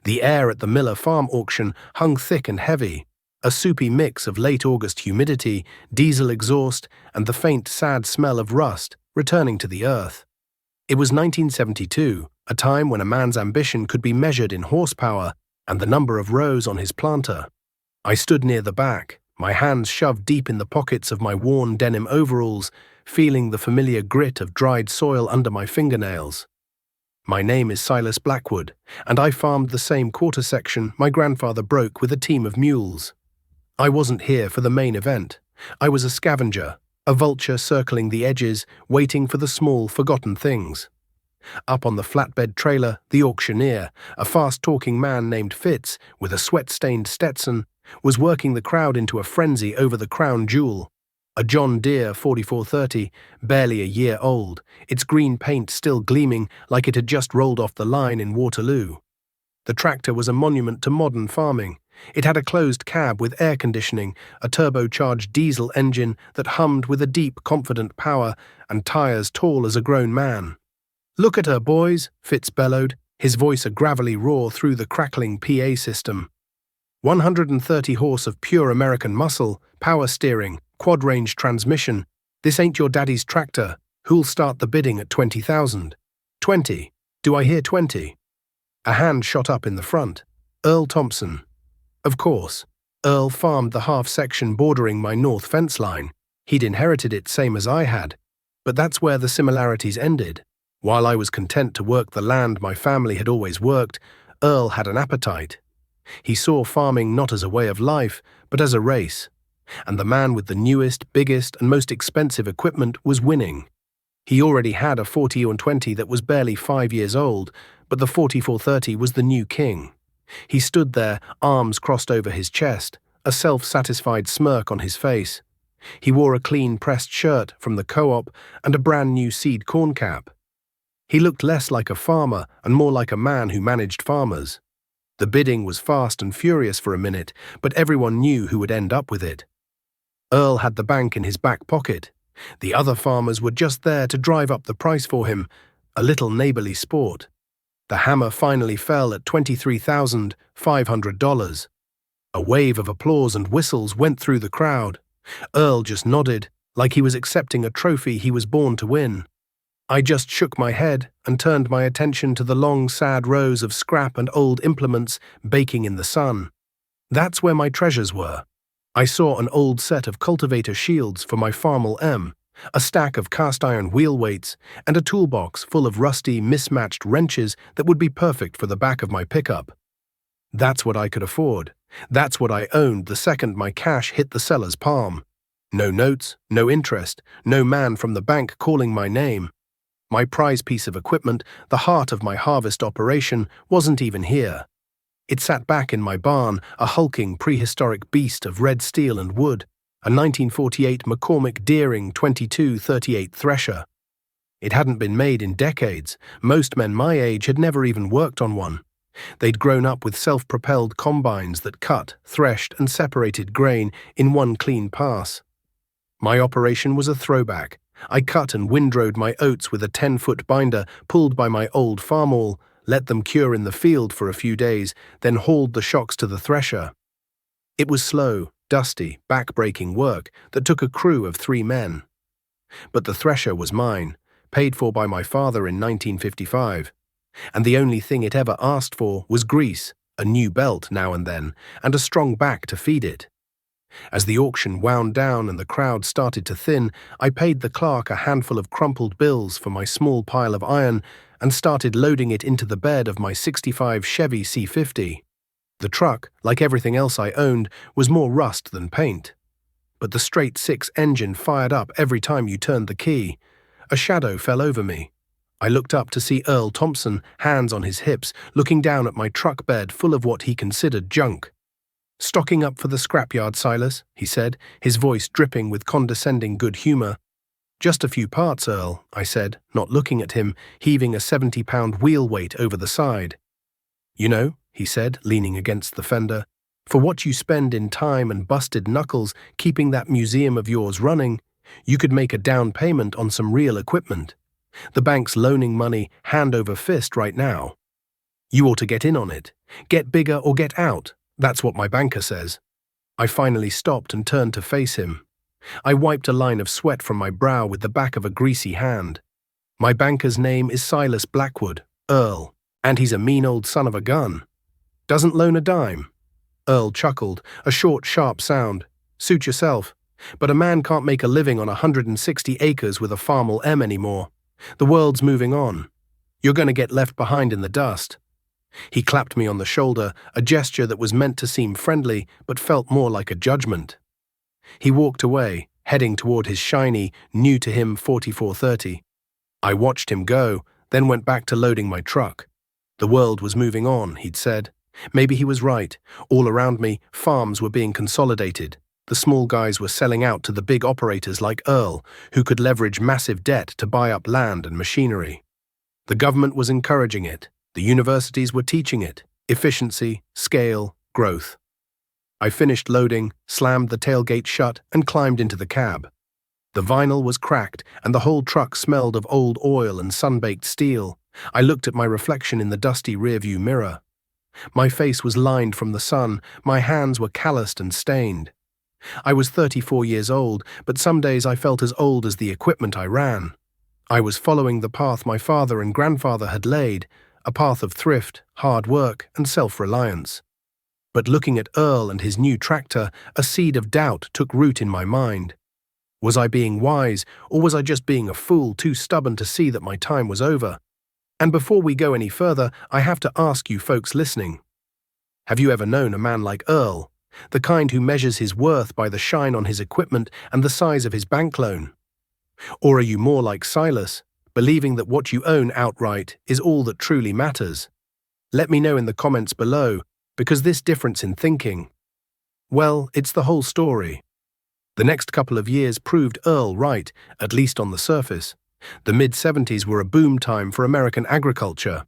The air at the Miller Farm auction hung thick and heavy, a soupy mix of late August humidity, diesel exhaust, and the faint, sad smell of rust returning to the earth. It was 1972, a time when a man's ambition could be measured in horsepower and the number of rows on his planter. I stood near the back, my hands shoved deep in the pockets of my worn denim overalls, feeling the familiar grit of dried soil under my fingernails. My name is Silas Blackwood, and I farmed the same quarter section my grandfather broke with a team of mules. I wasn't here for the main event. I was a scavenger, a vulture circling the edges, waiting for the small, forgotten things. Up on the flatbed trailer, the auctioneer, a fast-talking man named Fitz, with a sweat-stained Stetson, was working the crowd into a frenzy over the crown jewel, a John Deere 4430, barely a year old, its green paint still gleaming like it had just rolled off the line in Waterloo. The tractor was a monument to modern farming. It had a closed cab with air conditioning, a turbocharged diesel engine that hummed with a deep, confident power, and tires tall as a grown man. "Look at her, boys," Fitz bellowed, his voice a gravelly roar through the crackling PA system. 130 horse of pure American muscle, power steering, quad-range transmission. This ain't your daddy's tractor. Who'll start the bidding at 20,000? 20. Do I hear 20? A hand shot up in the front. Earl Thompson. Of course. Earl farmed the half-section bordering my north fence line. He'd inherited it same as I had. But that's where the similarities ended. While I was content to work the land my family had always worked, Earl had an appetite. He saw farming not as a way of life, but as a race. And the man with the newest, biggest, and most expensive equipment was winning. He already had a 40-20 that was barely 5 years old, but the 4430 was the new king. He stood there, arms crossed over his chest, a self-satisfied smirk on his face. He wore a clean-pressed shirt from the co-op and a brand-new seed corn cap. He looked less like a farmer and more like a man who managed farmers. The bidding was fast and furious for a minute, but everyone knew who would end up with it. Earl had the bank in his back pocket. The other farmers were just there to drive up the price for him, a little neighborly sport. The hammer finally fell at $23,500. A wave of applause and whistles went through the crowd. Earl just nodded, like he was accepting a trophy he was born to win. I just shook my head and turned my attention to the long, sad rows of scrap and old implements baking in the sun. That's where my treasures were. I saw an old set of cultivator shields for my Farmall M, a stack of cast-iron wheel weights, and a toolbox full of rusty, mismatched wrenches that would be perfect for the back of my pickup. That's what I could afford. That's what I owned the second my cash hit the seller's palm. No notes, no interest, no man from the bank calling my name. My prize piece of equipment, the heart of my harvest operation, wasn't even here. It sat back in my barn, a hulking prehistoric beast of red steel and wood, a 1948 McCormick Deering 2238 Thresher. It hadn't been made in decades. Most men my age had never even worked on one. They'd grown up with self-propelled combines that cut, threshed, and separated grain in one clean pass. My operation was a throwback. I cut and windrowed my oats with a 10-foot binder pulled by my old Farmall, let them cure in the field for a few days, then hauled the shocks to the thresher. It was slow, dusty, back-breaking work that took a crew of 3 men. But the thresher was mine, paid for by my father in 1955, and the only thing it ever asked for was grease, a new belt now and then, and a strong back to feed it. As the auction wound down and the crowd started to thin, I paid the clerk a handful of crumpled bills for my small pile of iron and started loading it into the bed of my '65 Chevy C50. The truck, like everything else I owned, was more rust than paint. But the straight-six engine fired up every time you turned the key. A shadow fell over me. I looked up to see Earl Thompson, hands on his hips, looking down at my truck bed full of what he considered junk. "Stocking up for the scrapyard, Silas," he said, his voice dripping with condescending good humor. "Just a few parts, Earl," I said, not looking at him, heaving a 70-pound wheel weight over the side. "You know," he said, leaning against the fender, "for what you spend in time and busted knuckles keeping that museum of yours running, you could make a down payment on some real equipment. The bank's loaning money hand over fist right now." You ought to get in on it. Get bigger or get out. That's what my banker says. I finally stopped and turned to face him. I wiped a line of sweat from my brow with the back of a greasy hand. My banker's name is Silas Blackwood, Earl, and he's a mean old son of a gun. Doesn't loan a dime. Earl chuckled, a short, sharp sound. Suit yourself. But a man can't make a living on 160 acres with a farmal M anymore. The world's moving on. You're going to get left behind in the dust. He clapped me on the shoulder, a gesture that was meant to seem friendly but felt more like a judgment. He walked away, heading toward his shiny, new-to-him 4430. I watched him go, then went back to loading my truck. The world was moving on, he'd said. Maybe he was right. All around me, farms were being consolidated. The small guys were selling out to the big operators like Earl, who could leverage massive debt to buy up land and machinery. The government was encouraging it. The universities were teaching it. Efficiency, scale, growth. I finished loading, slammed the tailgate shut, and climbed into the cab. The vinyl was cracked, and the whole truck smelled of old oil and sun-baked steel. I looked at my reflection in the dusty rearview mirror. My face was lined from the sun, my hands were calloused and stained. I was 34 years old, but some days I felt as old as the equipment I ran. I was following the path my father and grandfather had laid, a path of thrift, hard work, and self-reliance. But looking at Earl and his new tractor, a seed of doubt took root in my mind. Was I being wise, or was I just being a fool too stubborn to see that my time was over? And before we go any further, I have to ask you folks listening. Have you ever known a man like Earl? The kind who measures his worth by the shine on his equipment and the size of his bank loan? Or are you more like Silas, believing that what you own outright is all that truly matters? Let me know in the comments below, because this difference in thinking, well, it's the whole story. The next couple of years proved Earl right, at least on the surface. The mid-70s were a boom time for American agriculture.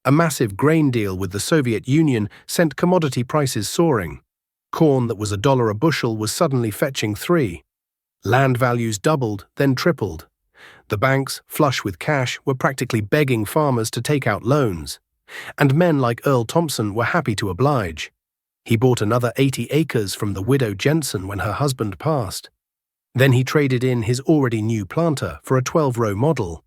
A massive grain deal with the Soviet Union sent commodity prices soaring. Corn that was $1 a bushel was suddenly fetching $3. Land values doubled, then tripled. The banks, flush with cash, were practically begging farmers to take out loans. And men like Earl Thompson were happy to oblige. He bought another 80 acres from the widow Jensen when her husband passed. Then he traded in his already new planter for a 12-row model.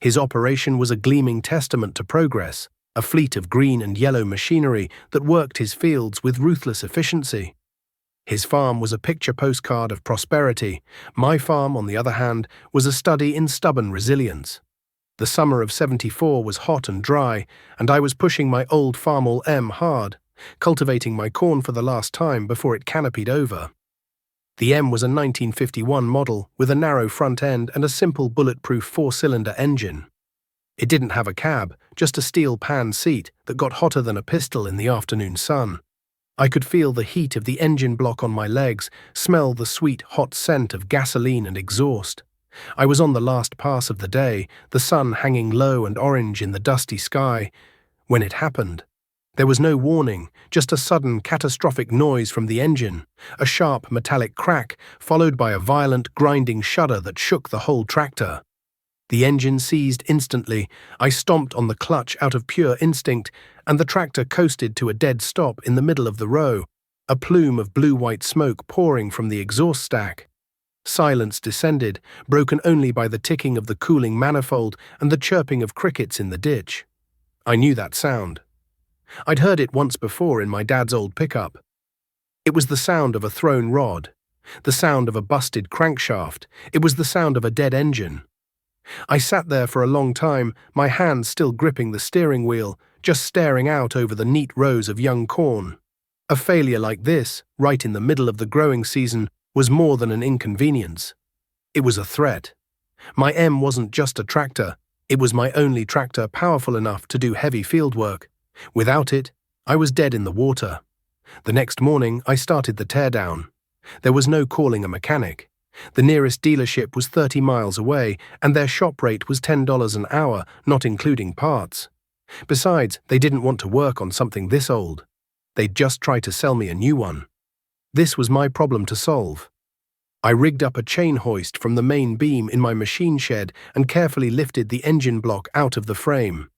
His operation was a gleaming testament to progress, a fleet of green and yellow machinery that worked his fields with ruthless efficiency. His farm was a picture postcard of prosperity. My farm, on the other hand, was a study in stubborn resilience. The summer of '74 was hot and dry, and I was pushing my old Farmall M hard, cultivating my corn for the last time before it canopied over. The M was a 1951 model with a narrow front end and a simple bulletproof 4-cylinder engine. It didn't have a cab, just a steel pan seat that got hotter than a pistol in the afternoon sun. I could feel the heat of the engine block on my legs, smell the sweet, hot scent of gasoline and exhaust. I was on the last pass of the day, the sun hanging low and orange in the dusty sky, when it happened. There was no warning, just a sudden, catastrophic noise from the engine, a sharp metallic crack, followed by a violent, grinding shudder that shook the whole tractor. The engine seized instantly. I stomped on the clutch out of pure instinct, and the tractor coasted to a dead stop in the middle of the row, a plume of blue-white smoke pouring from the exhaust stack. Silence descended, broken only by the ticking of the cooling manifold and the chirping of crickets in the ditch. I knew that sound. I'd heard it once before in my dad's old pickup. It was the sound of a thrown rod, the sound of a busted crankshaft. It was the sound of a dead engine. I sat there for a long time, my hands still gripping the steering wheel, just staring out over the neat rows of young corn. A failure like this, right in the middle of the growing season, was more than an inconvenience. It was a threat. My M wasn't just a tractor. It was my only tractor powerful enough to do heavy field work. Without it, I was dead in the water. The next morning, I started the teardown. There was no calling a mechanic. The nearest dealership was 30 miles away, and their shop rate was $10 an hour, not including parts. Besides, they didn't want to work on something this old. They'd just try to sell me a new one. This was my problem to solve. I rigged up a chain hoist from the main beam in my machine shed and carefully lifted the engine block out of the frame.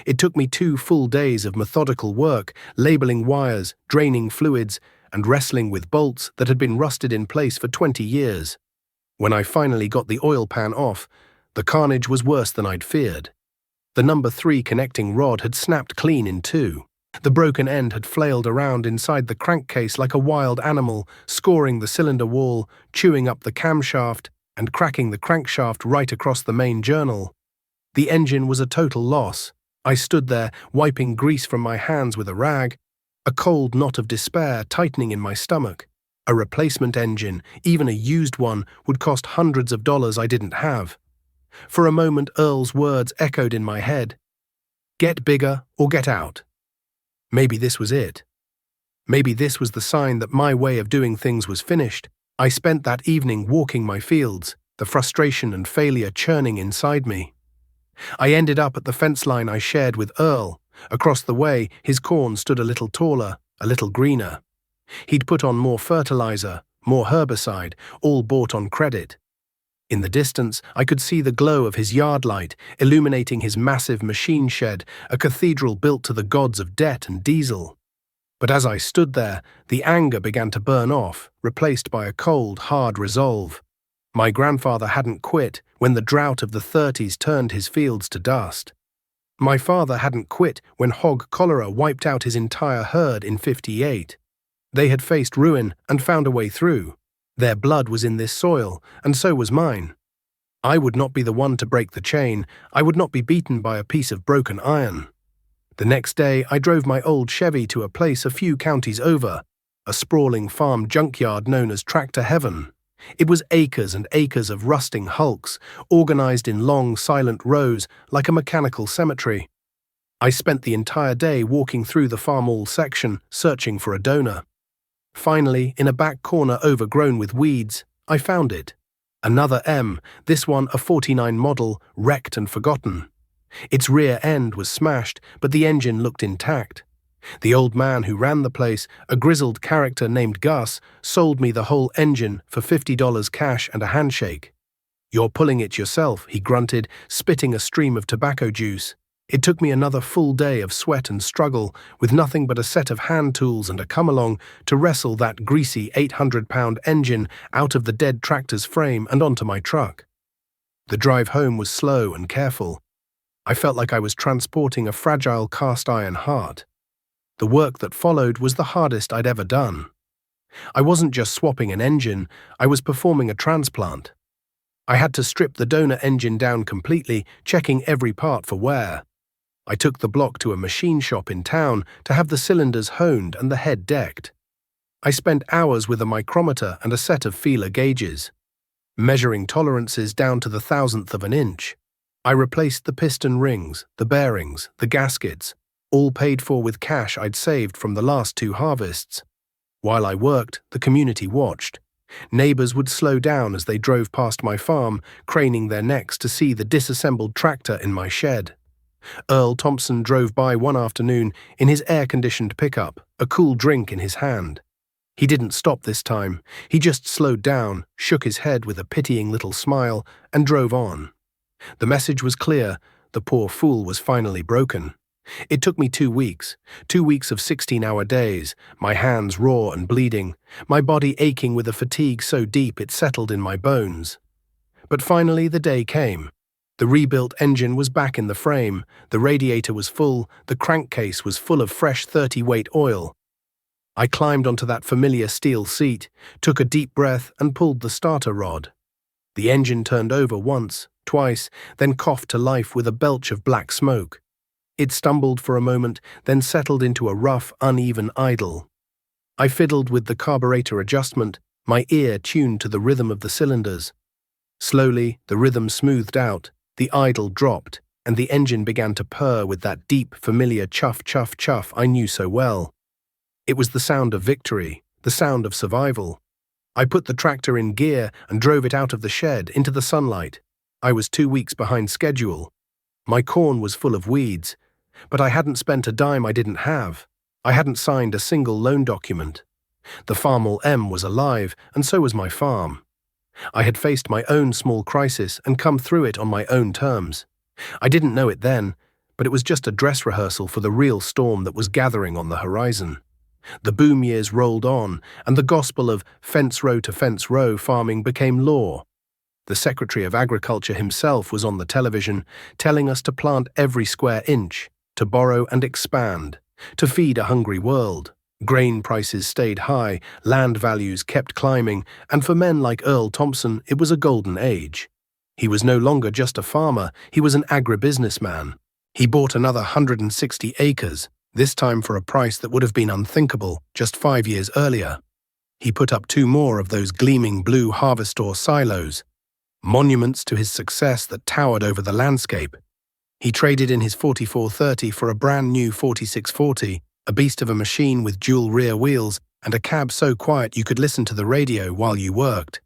It took me 2 full days of methodical work, labeling wires, draining fluids, and wrestling with bolts that had been rusted in place for 20 years. When I finally got the oil pan off, the carnage was worse than I'd feared. The number 3 connecting rod had snapped clean in 2. The broken end had flailed around inside the crankcase like a wild animal, scoring the cylinder wall, chewing up the camshaft, and cracking the crankshaft right across the main journal. The engine was a total loss. I stood there, wiping grease from my hands with a rag, a cold knot of despair tightening in my stomach. A replacement engine, even a used one, would cost hundreds of dollars I didn't have. For a moment, Earl's words echoed in my head. Get bigger or get out. Maybe this was it. Maybe this was the sign that my way of doing things was finished. I spent that evening walking my fields, the frustration and failure churning inside me. I ended up at the fence line I shared with Earl. Across the way, his corn stood a little taller, a little greener. He'd put on more fertilizer, more herbicide, all bought on credit. In the distance, I could see the glow of his yard light, illuminating his massive machine shed, a cathedral built to the gods of debt and diesel. But as I stood there, the anger began to burn off, replaced by a cold, hard resolve. My grandfather hadn't quit when the drought of the 30s turned his fields to dust. My father hadn't quit when hog cholera wiped out his entire herd in 58. They had faced ruin and found a way through. Their blood was in this soil, and so was mine. I would not be the one to break the chain. I would not be beaten by a piece of broken iron. The next day, I drove my old Chevy to a place a few counties over, a sprawling farm junkyard known as Tractor Heaven. It was acres and acres of rusting hulks, organized in long, silent rows like a mechanical cemetery. I spent the entire day walking through the farm-all section, searching for a donor. Finally, in a back corner overgrown with weeds, I found it. Another M, this one a 49 model, wrecked and forgotten. Its rear end was smashed, but the engine looked intact. The old man who ran the place, a grizzled character named Gus, sold me the whole engine for $50 cash and a handshake. You're pulling it yourself, he grunted, spitting a stream of tobacco juice. It took me another full day of sweat and struggle, with nothing but a set of hand tools and a come-along to wrestle that greasy 800-pound engine out of the dead tractor's frame and onto my truck. The drive home was slow and careful. I felt like I was transporting a fragile cast-iron heart. The work that followed was the hardest I'd ever done. I wasn't just swapping an engine, I was performing a transplant. I had to strip the donor engine down completely, checking every part for wear. I took the block to a machine shop in town to have the cylinders honed and the head decked. I spent hours with a micrometer and a set of feeler gauges, measuring tolerances down to the thousandth of an inch. I replaced the piston rings, the bearings, the gaskets, all paid for with cash I'd saved from the last 2 harvests. While I worked, the community watched. Neighbors would slow down as they drove past my farm, craning their necks to see the disassembled tractor in my shed. Earl Thompson drove by one afternoon in his air-conditioned pickup, a cool drink in his hand. He didn't stop this time. He just slowed down, shook his head with a pitying little smile, and drove on. The message was clear. The poor fool was finally broken. It took me 2 weeks, 2 weeks of 16-hour days, my hands raw and bleeding, my body aching with a fatigue so deep it settled in my bones. But finally the day came. The rebuilt engine was back in the frame, the radiator was full, the crankcase was full of fresh 30-weight oil. I climbed onto that familiar steel seat, took a deep breath and pulled the starter rod. The engine turned over once, twice, then coughed to life with a belch of black smoke. It stumbled for a moment, then settled into a rough, uneven idle. I fiddled with the carburetor adjustment, my ear tuned to the rhythm of the cylinders. Slowly, the rhythm smoothed out, the idle dropped, and the engine began to purr with that deep, familiar chuff, chuff, chuff I knew so well. It was the sound of victory, the sound of survival. I put the tractor in gear and drove it out of the shed into the sunlight. I was 2 weeks behind schedule. My corn was full of weeds, but I hadn't spent a dime I didn't have. I hadn't signed a single loan document. The Farm-all M was alive, and so was my farm. I had faced my own small crisis and come through it on my own terms. I didn't know it then, but it was just a dress rehearsal for the real storm that was gathering on the horizon. The boom years rolled on, and the gospel of fence row to fence row farming became law. The Secretary of Agriculture himself was on the television, telling us to plant every square inch, to borrow and expand, to feed a hungry world. Grain prices stayed high, land values kept climbing, and for men like Earl Thompson, it was a golden age. He was no longer just a farmer, he was an agribusinessman. He bought another 160 acres, this time for a price that would have been unthinkable just 5 years earlier. He put up 2 more of those gleaming blue harvestor silos, monuments to his success that towered over the landscape. He traded in his 4430 for a brand new 4640, a beast of a machine with dual rear wheels and a cab so quiet you could listen to the radio while you worked.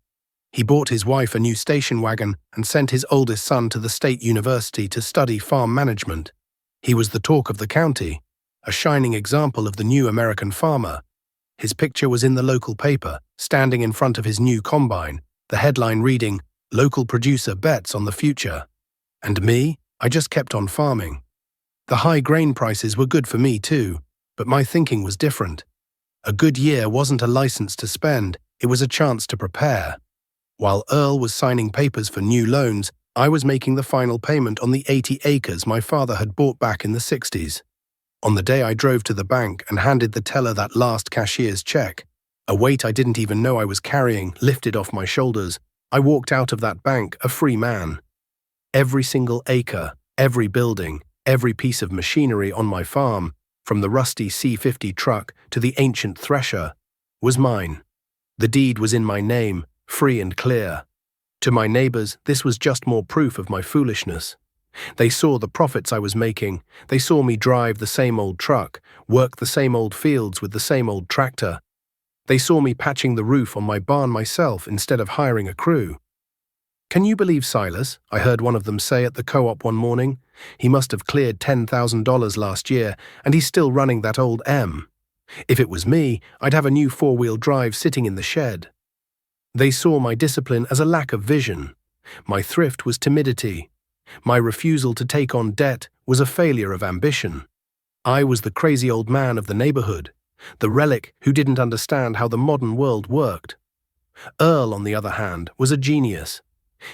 He bought his wife a new station wagon and sent his oldest son to the state university to study farm management. He was the talk of the county, a shining example of the new American farmer. His picture was in the local paper, standing in front of his new combine, the headline reading, "Local producer bets on the future." And me, I just kept on farming. The high grain prices were good for me too, but my thinking was different. A good year wasn't a license to spend, it was a chance to prepare. While Earl was signing papers for new loans, I was making the final payment on the 80 acres my father had bought back in the 60s. On the day I drove to the bank and handed the teller that last cashier's check, a weight I didn't even know I was carrying lifted off my shoulders, I walked out of that bank a free man. Every single acre, every building, every piece of machinery on my farm, from the rusty C50 truck to the ancient Thresher, was mine. The deed was in my name, free and clear. To my neighbors, this was just more proof of my foolishness. They saw the profits I was making. They saw me drive the same old truck, work the same old fields with the same old tractor. They saw me patching the roof on my barn myself instead of hiring a crew. "Can you believe Silas?" I heard one of them say at the co-op one morning. "He must have cleared $10,000 last year, and he's still running that old M. If it was me, I'd have a new 4-wheel drive sitting in the shed." They saw my discipline as a lack of vision. My thrift was timidity. My refusal to take on debt was a failure of ambition. I was the crazy old man of the neighborhood, the relic who didn't understand how the modern world worked. Earl, on the other hand, was a genius.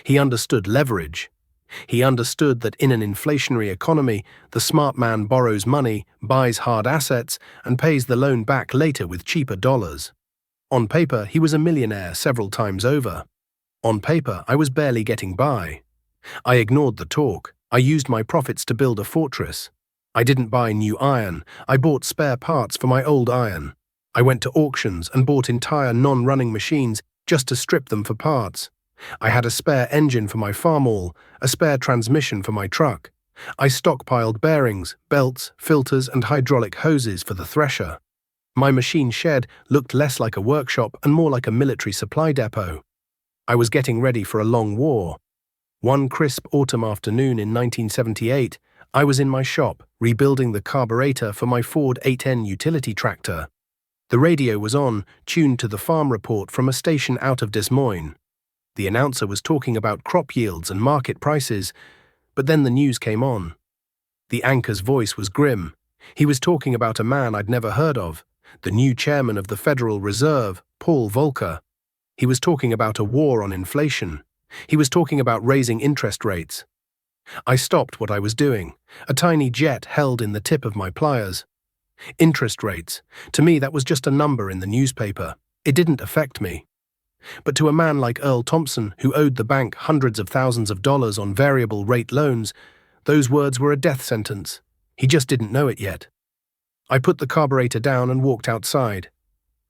He understood leverage. He understood that in an inflationary economy, the smart man borrows money, buys hard assets, and pays the loan back later with cheaper dollars. On paper, he was a millionaire several times over. On paper, I was barely getting by. I ignored the talk. I used my profits to build a fortress. I didn't buy new iron. I bought spare parts for my old iron. I went to auctions and bought entire non-running machines just to strip them for parts. I had a spare engine for my farm-all, a spare transmission for my truck. I stockpiled bearings, belts, filters, and hydraulic hoses for the thresher. My machine shed looked less like a workshop and more like a military supply depot. I was getting ready for a long war. One crisp autumn afternoon in 1978, I was in my shop, rebuilding the carburetor for my Ford 8N utility tractor. The radio was on, tuned to the farm report from a station out of Des Moines. The announcer was talking about crop yields and market prices, but then the news came on. The anchor's voice was grim. He was talking about a man I'd never heard of, the new chairman of the Federal Reserve, Paul Volcker. He was talking about a war on inflation. He was talking about raising interest rates. I stopped what I was doing, a tiny jet held in the tip of my pliers. Interest rates. To me, that was just a number in the newspaper. It didn't affect me. But to a man like Earl Thompson, who owed the bank hundreds of thousands of dollars on variable rate loans, those words were a death sentence. He just didn't know it yet. I put the carburetor down and walked outside.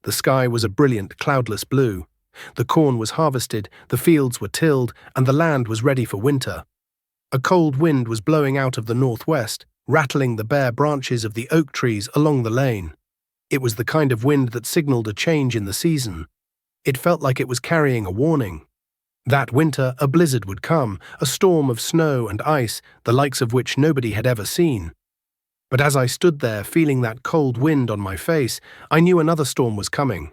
The sky was a brilliant, cloudless blue. The corn was harvested, the fields were tilled, and the land was ready for winter. A cold wind was blowing out of the northwest, rattling the bare branches of the oak trees along the lane. It was the kind of wind that signaled a change in the season. It felt like it was carrying a warning. That winter, a blizzard would come, a storm of snow and ice, the likes of which nobody had ever seen. But as I stood there feeling that cold wind on my face, I knew another storm was coming.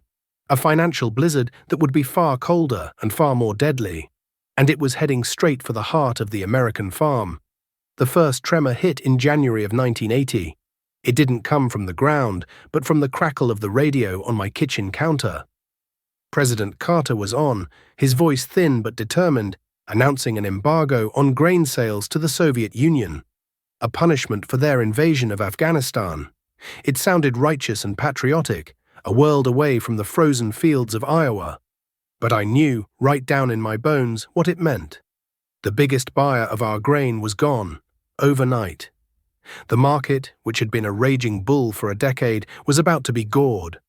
A financial blizzard that would be far colder and far more deadly. And it was heading straight for the heart of the American farm. The first tremor hit in January of 1980. It didn't come from the ground, but from the crackle of the radio on my kitchen counter. President Carter was on, his voice thin but determined, announcing an embargo on grain sales to the Soviet Union, a punishment for their invasion of Afghanistan. It sounded righteous and patriotic, a world away from the frozen fields of Iowa. But I knew, right down in my bones, what it meant. The biggest buyer of our grain was gone, overnight. The market, which had been a raging bull for a decade, was about to be gored.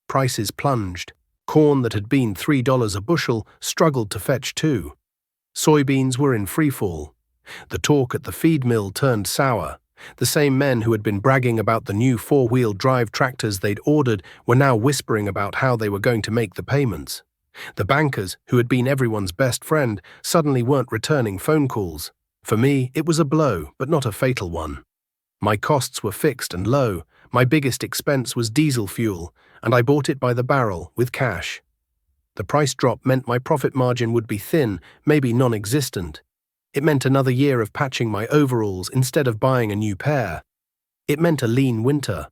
Prices plunged. Corn that had been $3 a bushel struggled to fetch $2. Soybeans were in freefall. The talk at the feed mill turned sour. The same men who had been bragging about the new four-wheel drive tractors they'd ordered were now whispering about how they were going to make the payments. The bankers, who had been everyone's best friend, suddenly weren't returning phone calls. For me, it was a blow, but not a fatal one. My costs were fixed and low. My biggest expense was diesel fuel, and I bought it by the barrel, with cash. The price drop meant my profit margin would be thin, maybe non-existent. It meant another year of patching my overalls instead of buying a new pair. It meant a lean winter.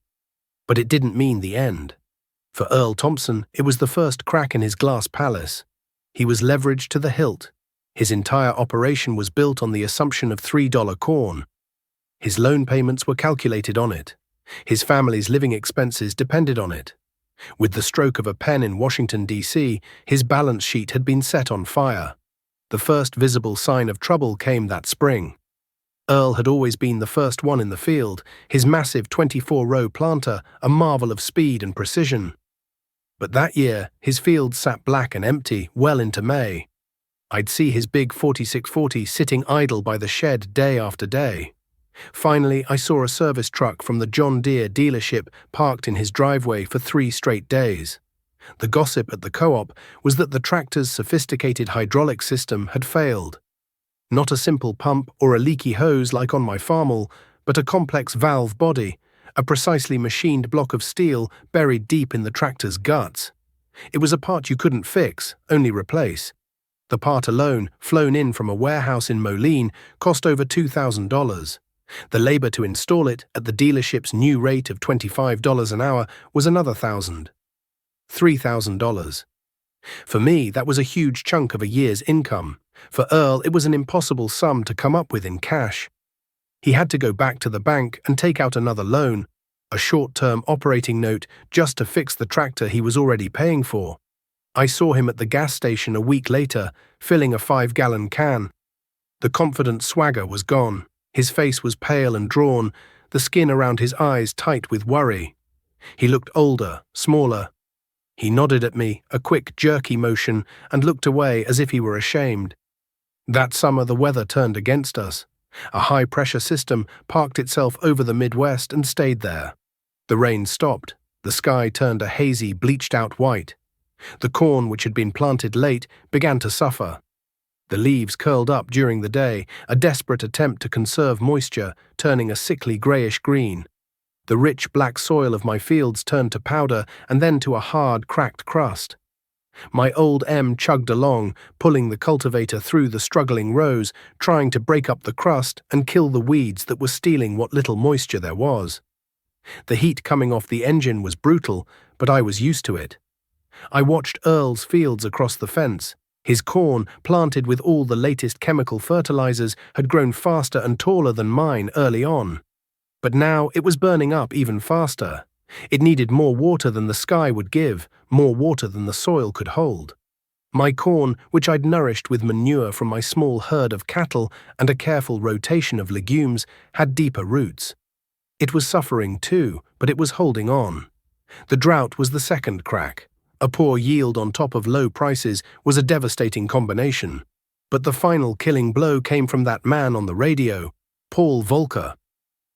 But it didn't mean the end. For Earl Thompson, it was the first crack in his glass palace. He was leveraged to the hilt. His entire operation was built on the assumption of $3 corn. His loan payments were calculated on it. His family's living expenses depended on it. With the stroke of a pen in Washington, D.C., his balance sheet had been set on fire. The first visible sign of trouble came that spring. Earl had always been the first one in the field, his massive 24-row planter a marvel of speed and precision. But that year, his field sat black and empty well into May. I'd see his big 4640 sitting idle by the shed day after day. Finally, I saw a service truck from the John Deere dealership parked in his driveway for 3 straight days. The gossip at the co-op was that the tractor's sophisticated hydraulic system had failed. Not a simple pump or a leaky hose like on my farmall, but a complex valve body, a precisely machined block of steel buried deep in the tractor's guts. It was a part you couldn't fix, only replace. The part alone, flown in from a warehouse in Moline, cost over $2,000. The labor to install it at the dealership's new rate of $25 an hour was another $1,000. $3,000. For me, that was a huge chunk of a year's income. For Earl, it was an impossible sum to come up with in cash. He had to go back to the bank and take out another loan, a short-term operating note just to fix the tractor he was already paying for. I saw him at the gas station a week later, filling a 5-gallon can. The confident swagger was gone. His face was pale and drawn, the skin around his eyes tight with worry. He looked older, smaller. He nodded at me, a quick, jerky motion, and looked away as if he were ashamed. That summer the weather turned against us. A high-pressure system parked itself over the Midwest and stayed there. The rain stopped. The sky turned a hazy, bleached-out white. The corn, which had been planted late, began to suffer. The leaves curled up during the day, a desperate attempt to conserve moisture, turning a sickly greyish green. The rich black soil of my fields turned to powder and then to a hard, cracked crust. My old M chugged along, pulling the cultivator through the struggling rows, trying to break up the crust and kill the weeds that were stealing what little moisture there was. The heat coming off the engine was brutal, but I was used to it. I watched Earl's fields across the fence. His corn, planted with all the latest chemical fertilizers, had grown faster and taller than mine early on. But now it was burning up even faster. It needed more water than the sky would give, more water than the soil could hold. My corn, which I'd nourished with manure from my small herd of cattle and a careful rotation of legumes, had deeper roots. It was suffering too, but it was holding on. The drought was the second crack. A poor yield on top of low prices was a devastating combination. But the final killing blow came from that man on the radio, Paul Volcker.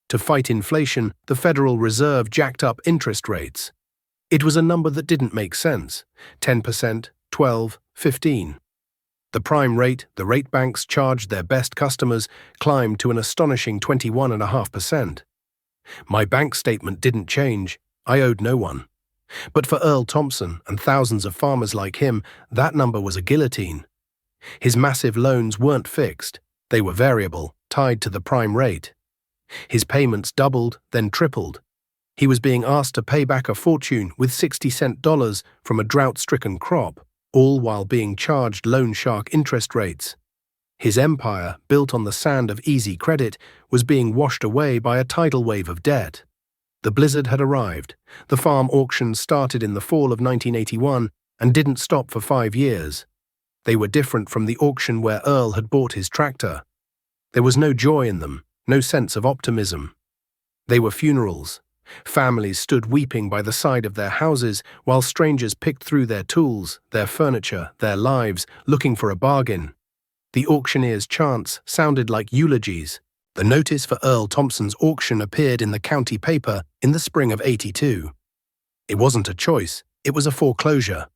To fight inflation, the Federal Reserve jacked up interest rates. It was a number that didn't make sense. 10%, 12, 15. The prime rate the rate banks charged their best customers climbed to an astonishing 21.5%. My bank statement didn't change. I owed no one. But for Earl Thompson and thousands of farmers like him, that number was a guillotine. His massive loans weren't fixed. They were variable, tied to the prime rate. His payments doubled, then tripled. He was being asked to pay back a fortune with 60-cent dollars from a drought-stricken crop, all while being charged loan shark interest rates. His empire, built on the sand of easy credit, was being washed away by a tidal wave of debt. The blizzard had arrived. The farm auctions started in the fall of 1981 and didn't stop for 5 years. They were different from the auction where Earl had bought his tractor. There was no joy in them, no sense of optimism. They were funerals. Families stood weeping by the side of their houses while strangers picked through their tools, their furniture, their lives, looking for a bargain. The auctioneer's chants sounded like eulogies. The notice for Earl Thompson's auction appeared in the county paper in the spring of '82. It wasn't a choice, it was a foreclosure.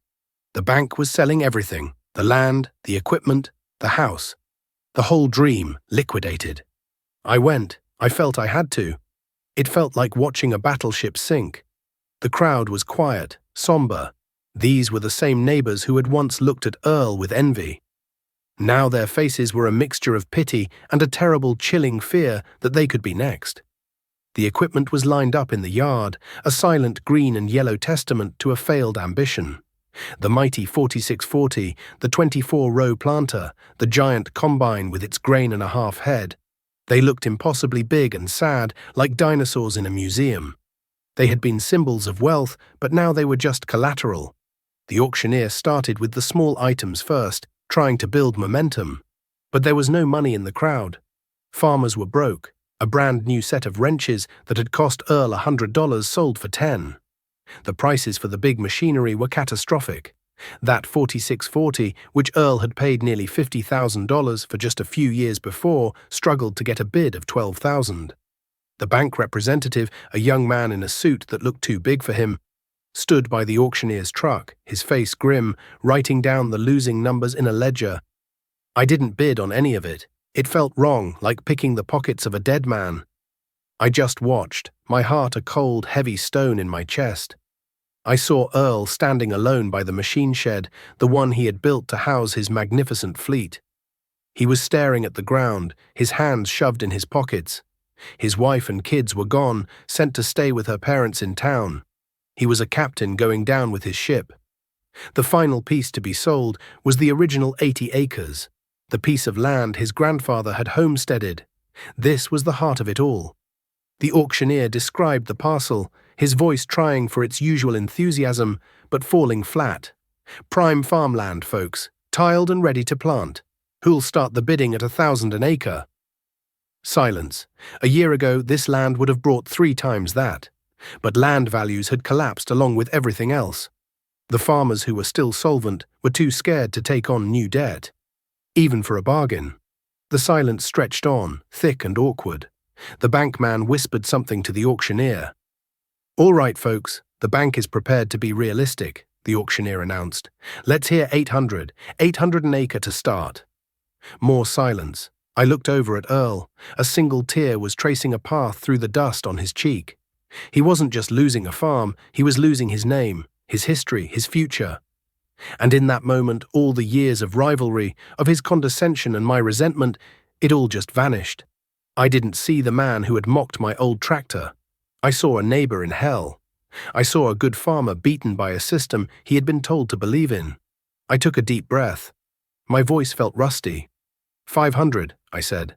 The bank was selling everything: the land, the equipment, the house. The whole dream liquidated. I went. I felt I had to. It felt like watching a battleship sink. The crowd was quiet, somber. These were the same neighbors who had once looked at Earl with envy. Now their faces were a mixture of pity and a terrible, chilling fear that they could be next. The equipment was lined up in the yard, a silent green and yellow testament to a failed ambition. The mighty 4640, the 24-row planter, the giant combine with its grain-and-a-half head. They looked impossibly big and sad, like dinosaurs in a museum. They had been symbols of wealth, but now they were just collateral. The auctioneer started with the small items first, trying to build momentum. But there was no money in the crowd. Farmers were broke. A brand new set of wrenches that had cost Earl $100 sold for $10. The prices for the big machinery were catastrophic. That 4640, which Earl had paid nearly $50,000 for just a few years before, struggled to get a bid of $12,000. The bank representative, a young man in a suit that looked too big for him, stood by the auctioneer's truck, his face grim, writing down the losing numbers in a ledger. I didn't bid on any of it. It felt wrong, like picking the pockets of a dead man. I just watched, my heart a cold, heavy stone in my chest. I saw Earl standing alone by the machine shed, the one he had built to house his magnificent fleet. He was staring at the ground, his hands shoved in his pockets. His wife and kids were gone, sent to stay with her parents in town. He was a captain going down with his ship. The final piece to be sold was the original 80 acres, the piece of land his grandfather had homesteaded. This was the heart of it all. The auctioneer described the parcel, his voice trying for its usual enthusiasm, but falling flat. Prime farmland, folks, tiled and ready to plant. Who'll start the bidding at $1,000 an acre? Silence. A year ago, this land would have brought 3 times that. But land values had collapsed along with everything else. The farmers who were still solvent were too scared to take on new debt, even for a bargain. The silence stretched on, thick and awkward. The bankman whispered something to the auctioneer. "All right, folks, the bank is prepared to be realistic," the auctioneer announced. "Let's hear 800 an acre to start." More silence. I looked over at Earl. A single tear was tracing a path through the dust on his cheek. He wasn't just losing a farm, he was losing his name, his history, his future. And in that moment, all the years of rivalry, of his condescension and my resentment, it all just vanished. I didn't see the man who had mocked my old tractor. I saw a neighbor in hell. I saw a good farmer beaten by a system he had been told to believe in. I took a deep breath. My voice felt rusty. 500, I said.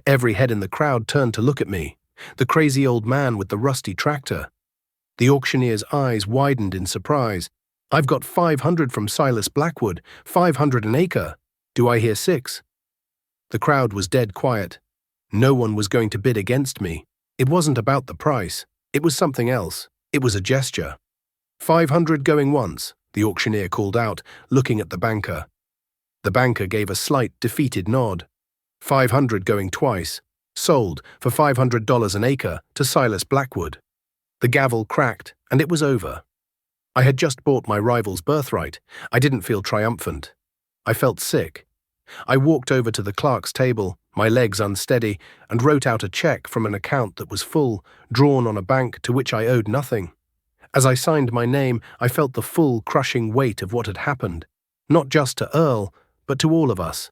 Every head in the crowd turned to look at me. The crazy old man with the rusty tractor. The auctioneer's eyes widened in surprise. "I've got 500 from Silas Blackwood, 500 an acre. Do I hear 6? The crowd was dead quiet. No one was going to bid against me. It wasn't about the price. It was something else. It was a gesture. 500 going once, the auctioneer called out, looking at the banker. The banker gave a slight, defeated nod. 500 going twice. Sold for $500 an acre to Silas Blackwood. The gavel cracked, and it was over. I had just bought my rival's birthright. I didn't feel triumphant. I felt sick. I walked over to the clerk's table, my legs unsteady, and wrote out a check from an account that was full, drawn on a bank to which I owed nothing. As I signed my name, I felt the full, crushing weight of what had happened, not just to Earl, but to all of us.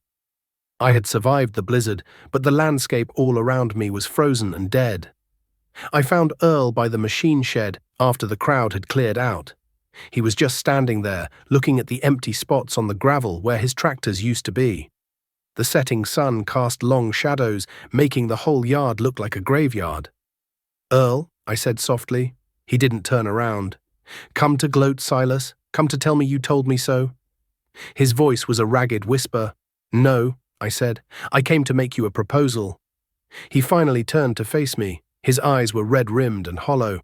I had survived the blizzard, but the landscape all around me was frozen and dead. I found Earl by the machine shed after the crowd had cleared out. He was just standing there, looking at the empty spots on the gravel where his tractors used to be. The setting sun cast long shadows, making the whole yard look like a graveyard. "Earl," I said softly. He didn't turn around. "Come to gloat, Silas? Come to tell me you told me so?" His voice was a ragged whisper. "No," I said. "I came to make you a proposal." He finally turned to face me. His eyes were red-rimmed and hollow.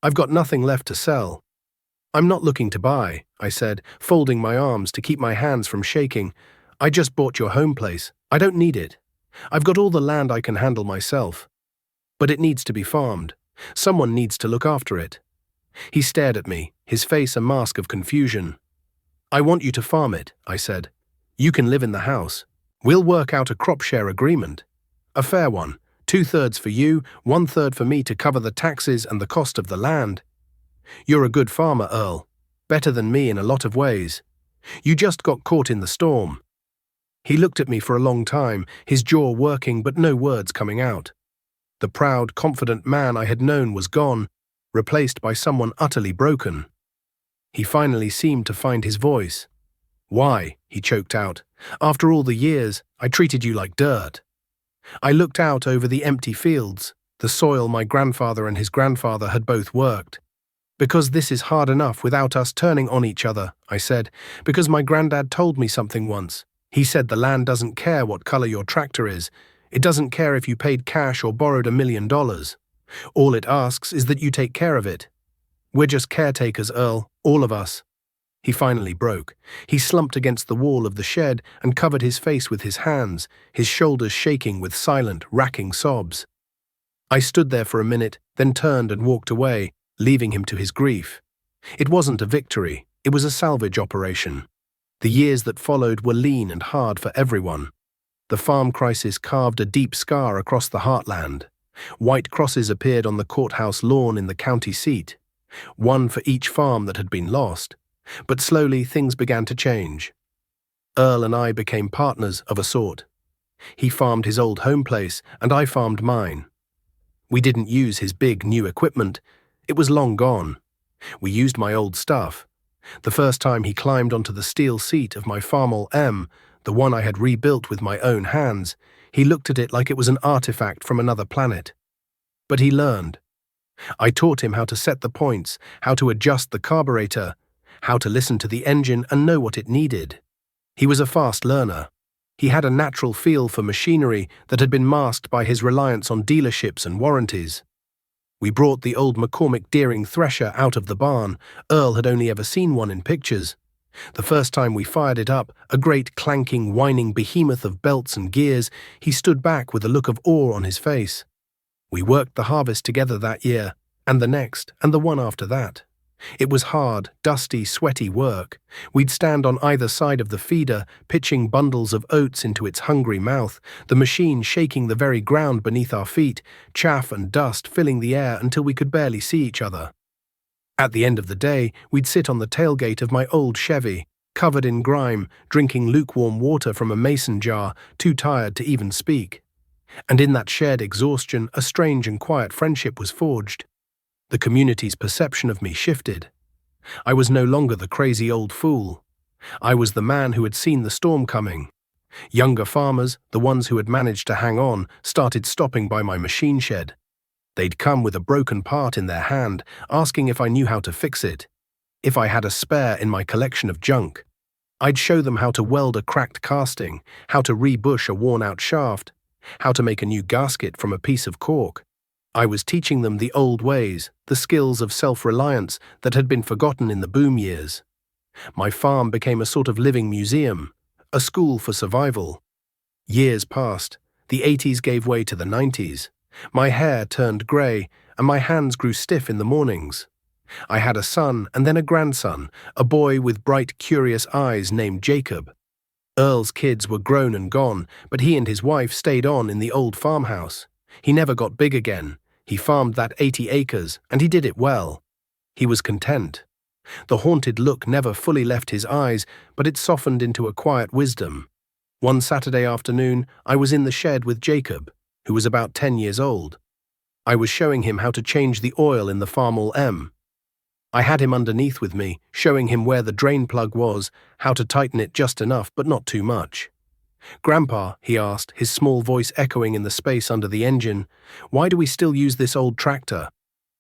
"I've got nothing left to sell." "I'm not looking to buy," I said, folding my arms to keep my hands from shaking. "I just bought your home place. I don't need it. I've got all the land I can handle myself. But it needs to be farmed. Someone needs to look after it." He stared at me, his face a mask of confusion. "I want you to farm it," I said. "You can live in the house. We'll work out a crop share agreement. A fair one. 2/3 for you, 1/3 for me to cover the taxes and the cost of the land. You're a good farmer, Earl. Better than me in a lot of ways. You just got caught in the storm." He looked at me for a long time, his jaw working but no words coming out. The proud, confident man I had known was gone, replaced by someone utterly broken. He finally seemed to find his voice. "Why?" he choked out. "After all the years, I treated you like dirt." I looked out over the empty fields, the soil my grandfather and his grandfather had both worked. "Because this is hard enough without us turning on each other," I said. "Because my granddad told me something once. He said the land doesn't care what color your tractor is. It doesn't care if you paid cash or borrowed $1 million. All it asks is that you take care of it. We're just caretakers, Earl, all of us." He finally broke. He slumped against the wall of the shed and covered his face with his hands, his shoulders shaking with silent, racking sobs. I stood there for a minute, then turned and walked away, leaving him to his grief. It wasn't a victory, it was a salvage operation. The years that followed were lean and hard for everyone. The farm crisis carved a deep scar across the heartland. White crosses appeared on the courthouse lawn in the county seat, one for each farm that had been lost. But slowly things began to change. Earl and I became partners of a sort. He farmed his old home place, and I farmed mine. We didn't use his big new equipment. It was long gone. We used my old stuff. The first time he climbed onto the steel seat of my Farmall M, the one I had rebuilt with my own hands, he looked at it like it was an artifact from another planet. But he learned. I taught him how to set the points, how to adjust the carburetor, how to listen to the engine and know what it needed. He was a fast learner. He had a natural feel for machinery that had been masked by his reliance on dealerships and warranties. We brought the old McCormick Deering Thresher out of the barn. Earl had only ever seen one in pictures. The first time we fired it up, a great clanking, whining behemoth of belts and gears, he stood back with a look of awe on his face. We worked the harvest together that year, and the next, and the one after that. It was hard, dusty, sweaty work. We'd stand on either side of the feeder, pitching bundles of oats into its hungry mouth, the machine shaking the very ground beneath our feet, chaff and dust filling the air until we could barely see each other. At the end of the day, we'd sit on the tailgate of my old Chevy, covered in grime, drinking lukewarm water from a mason jar, too tired to even speak. And in that shared exhaustion, a strange and quiet friendship was forged. The community's perception of me shifted. I was no longer the crazy old fool. I was the man who had seen the storm coming. Younger farmers, the ones who had managed to hang on, started stopping by my machine shed. They'd come with a broken part in their hand, asking if I knew how to fix it, if I had a spare in my collection of junk. I'd show them how to weld a cracked casting, how to rebush a worn-out shaft, how to make a new gasket from a piece of cork. I was teaching them the old ways, the skills of self-reliance that had been forgotten in the boom years. My farm became a sort of living museum, a school for survival. Years passed. The 80s gave way to the 90s. My hair turned grey, and my hands grew stiff in the mornings. I had a son and then a grandson, a boy with bright, curious eyes named Jacob. Earl's kids were grown and gone, but he and his wife stayed on in the old farmhouse. He never got big again. He farmed that 80 acres, and he did it well. He was content. The haunted look never fully left his eyes, but it softened into a quiet wisdom. One Saturday afternoon, I was in the shed with Jacob, who was about 10 years old. I was showing him how to change the oil in the Farmall M. I had him underneath with me, showing him where the drain plug was, how to tighten it just enough but not too much. "Grandpa," he asked, his small voice echoing in the space under the engine, "why do we still use this old tractor?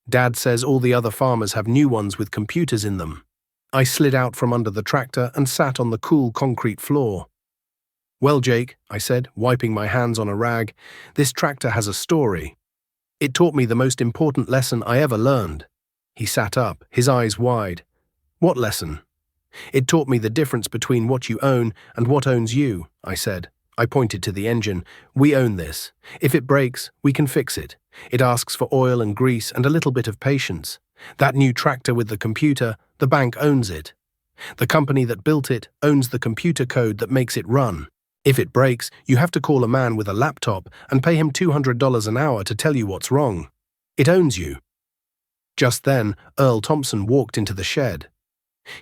Dad says all the other farmers have new ones with computers in them." I slid out from under the tractor and sat on the cool concrete floor. "Well, Jake," I said, wiping my hands on a rag, "this tractor has a story. It taught me the most important lesson I ever learned." He sat up, his eyes wide. "What lesson?" "It taught me the difference between what you own and what owns you," I said. I pointed to the engine. "We own this. If it breaks, we can fix it. It asks for oil and grease and a little bit of patience. That new tractor with the computer, the bank owns it. The company that built it owns the computer code that makes it run. If it breaks, you have to call a man with a laptop and pay him $200 an hour to tell you what's wrong. It owns you." Just then, Earl Thompson walked into the shed.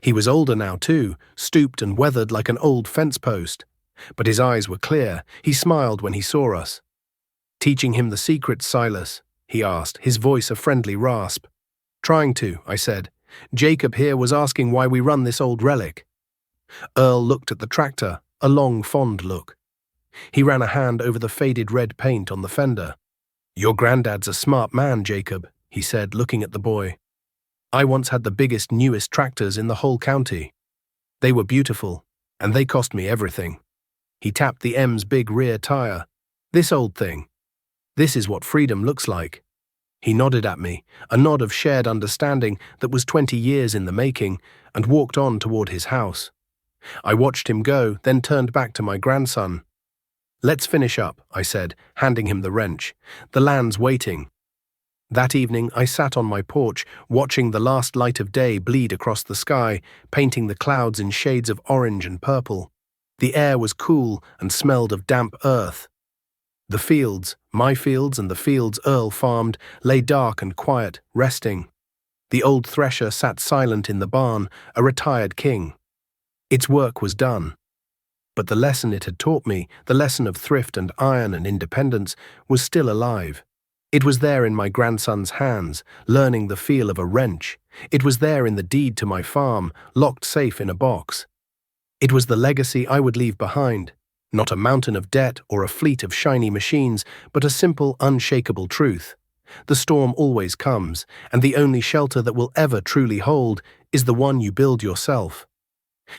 He was older now too, stooped and weathered like an old fence post. But his eyes were clear. He smiled when he saw us. "Teaching him the secrets, Silas?" he asked, his voice a friendly rasp. "Trying to," I said. "Jacob here was asking why we run this old relic." Earl looked at the tractor, a long, fond look. He ran a hand over the faded red paint on the fender. "Your granddad's a smart man, Jacob," he said, looking at the boy. "I once had the biggest, newest tractors in the whole county. They were beautiful, and they cost me everything." He tapped the M's big rear tire. "This old thing. This is what freedom looks like." He nodded at me, a nod of shared understanding that was 20 years in the making, and walked on toward his house. I watched him go, then turned back to my grandson. "Let's finish up," I said, handing him the wrench. "The land's waiting." That evening I sat on my porch, watching the last light of day bleed across the sky, painting the clouds in shades of orange and purple. The air was cool and smelled of damp earth. The fields, my fields and the fields Earl farmed, lay dark and quiet, resting. The old thresher sat silent in the barn, a retired king. Its work was done. But the lesson it had taught me, the lesson of thrift and iron and independence, was still alive. It was there in my grandson's hands, learning the feel of a wrench. It was there in the deed to my farm, locked safe in a box. It was the legacy I would leave behind. Not a mountain of debt or a fleet of shiny machines, but a simple, unshakable truth. The storm always comes, and the only shelter that will ever truly hold is the one you build yourself.